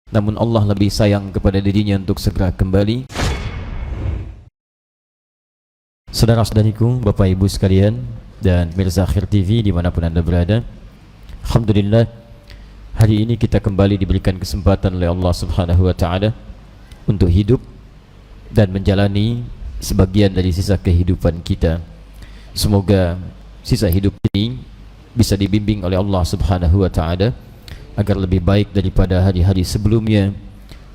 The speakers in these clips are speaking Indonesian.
namun Allah lebih sayang kepada dirinya untuk segera kembali. Saudara-saudariku, Bapak Ibu sekalian, dan Mirza Akhir TV dimanapun Anda berada, alhamdulillah hari ini kita kembali diberikan kesempatan oleh Allah Subhanahu wa Ta'ala untuk hidup dan menjalani sebagian dari sisa kehidupan kita. Semoga sisa hidup ini bisa dibimbing oleh Allah Subhanahu wa Ta'ala agar lebih baik daripada hari-hari sebelumnya,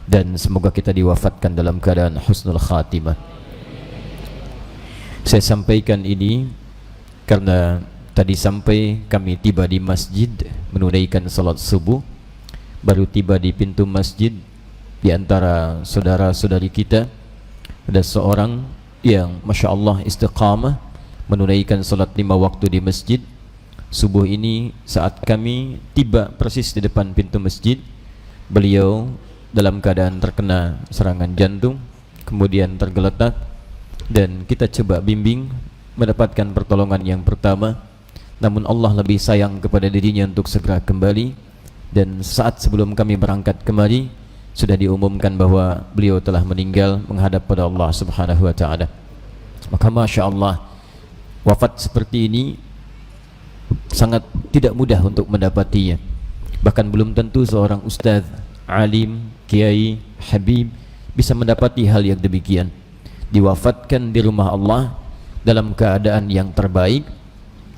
dan semoga kita diwafatkan dalam keadaan husnul khatimah. Saya sampaikan ini karena tadi sampai kami tiba di masjid menunaikan salat subuh. Baru tiba di pintu masjid, di antara saudara-saudari kita ada seorang yang Masya Allah istiqamah menunaikan salat 5 waktu di masjid. Subuh ini saat kami tiba persis di depan pintu masjid, beliau dalam keadaan terkena serangan jantung, kemudian tergeletak, dan kita coba bimbing mendapatkan pertolongan yang pertama, namun Allah lebih sayang kepada dirinya untuk segera kembali. Dan saat sebelum kami berangkat kembali sudah diumumkan bahwa beliau telah meninggal menghadap pada Allah Subhanahu wa Ta'ala. Maka Masya Allah, wafat seperti ini sangat tidak mudah untuk mendapatinya. Bahkan belum tentu seorang ustaz, alim, kiai, habib bisa mendapati hal yang demikian. Diwafatkan di rumah Allah dalam keadaan yang terbaik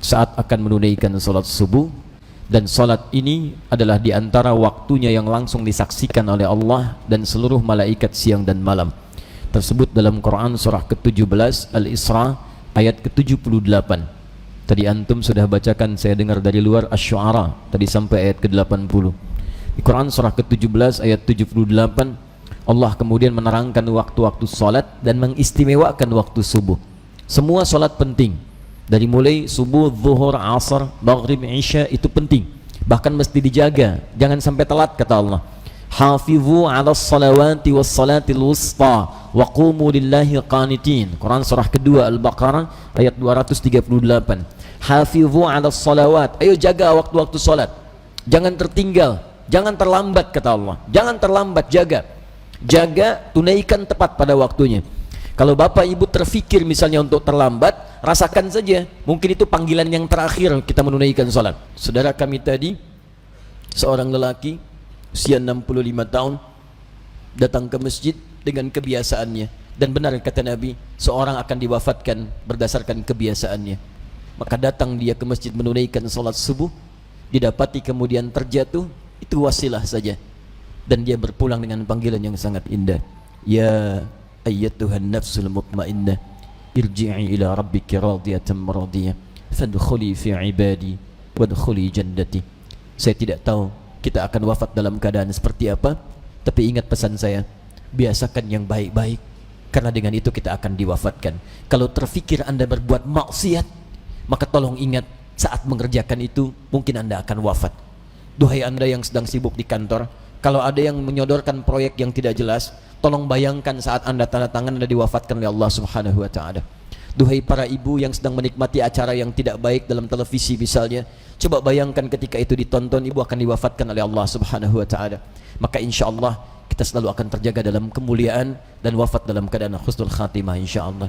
saat akan menunaikan salat subuh, dan salat ini adalah di antara waktunya yang langsung disaksikan oleh Allah dan seluruh malaikat siang dan malam. Tersebut dalam Quran surah ke-17 Al-Isra ayat ke-78. Tadi antum sudah bacakan, saya dengar dari luar Asy-Syu'ara tadi sampai ayat ke-80. Di Quran surah ke-17 ayat 78, Allah kemudian menerangkan waktu-waktu salat dan mengistimewakan waktu subuh. Semua salat penting, dari mulai subuh, zuhur, asar, maghrib, isya, itu penting, bahkan mesti dijaga, jangan sampai telat, kata Allah. Hafizu 'alas salawati was salatil wusta wa qumu lillahi qanitin. Quran surah kedua Al-Baqarah ayat 238. Hafizu 'alas salawat, ayo jaga waktu-waktu salat, jangan tertinggal, jangan terlambat, kata Allah. Jangan terlambat, jaga, tunaikan tepat pada waktunya. Kalau bapak ibu terfikir misalnya untuk terlambat, rasakan saja, mungkin itu panggilan yang terakhir kita menunaikan salat. Saudara kami tadi, seorang lelaki usia 65 tahun datang ke masjid dengan kebiasaannya, dan benar kata Nabi, seorang akan diwafatkan berdasarkan kebiasaannya. Maka datang dia ke masjid menunaikan salat subuh, didapati kemudian terjatuh, itu wasilah saja, dan dia berpulang dengan panggilan yang sangat indah. Ya ayyatuhan nafsul mutmainnah, irji'i ila rabbiki radiyatan maradiyah, fadkhuli fi ibadi wadkhuli jannati. Saya tidak tahu kita akan wafat dalam keadaan seperti apa, tapi ingat pesan saya, biasakan yang baik-baik, karena dengan itu kita akan diwafatkan. Kalau terfikir Anda berbuat maksiat, maka tolong ingat, saat mengerjakan itu mungkin Anda akan wafat. Duhai Anda yang sedang sibuk di kantor, kalau ada yang menyodorkan proyek yang tidak jelas, tolong bayangkan saat Anda tanda tangan Anda diwafatkan oleh Allah Subhanahu wa Ta'ala. Duhai para ibu yang sedang menikmati acara yang tidak baik dalam televisi misalnya, coba bayangkan ketika itu ditonton, ibu akan diwafatkan oleh Allah Subhanahu wa Ta'ala. Maka insya Allah kita selalu akan terjaga dalam kemuliaan dan wafat dalam keadaan husnul khatimah insya Allah.